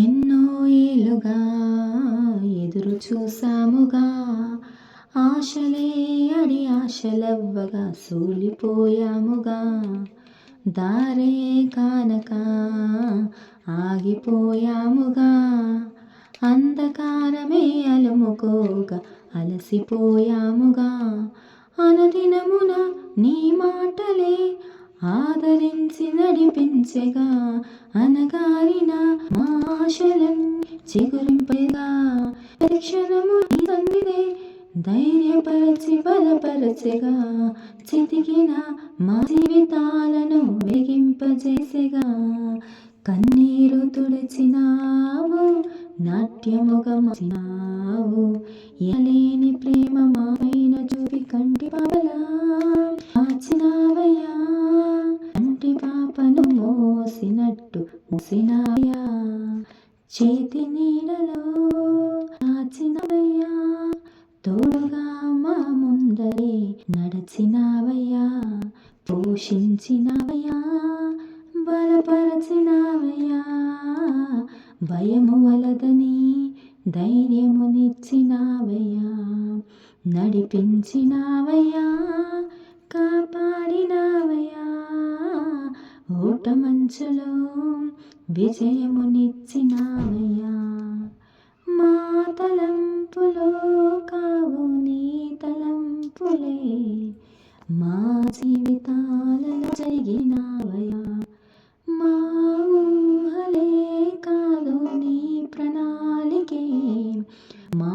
ఎన్నో ఏళ్ళుగా ఎదురు చూసాముగా, ఆశలే అడి ఆశలవ్వగా సూలిపోయాముగా. దారే కానక ఆగిపోయాముగా, అంధకారమే అలుముకోగా అలసిపోయాముగా. అనుదినమున నీ మాటలే ఆదరించి నడిపించగా, అనగారిన మా ఆశలన్నీ చిగురింపగా. ప్రతి క్షణము నీ సన్నిధే ధైర్యపరచి బలపరచగా, చితికిన మా జీవితాలను వెలిగింపజేసగా. కన్నీరు తుడిచినావు, నాట్యముగా మార్చినావు, ఎనలేని ప్రేమ మాపైన చూపి కంటి పాపలా మార్చినావయ్యా. కంటి పాపను మోసినట్టు మోసినావయ్యా, చేతి నీడలో దాచినవయ్యా. తోడుగా మా ముందరే నడచినావయ్యా, పోషించినావయ్యా, బలపరచినావయ్యా. భయము వలదని ధైర్యమునిచ్చినావయ్యా, నడిపించినావయ్యా, కాపాడినావయ్యా. ఓటమంచులో విజయమునిచ్చినావయ్యా. మా తలంపులో కావు నీ తలంపులే, మా జీవితాలలో జరిగినావయ్యా. మా ఊహలే కాదు నీ ప్రణాళికే, మా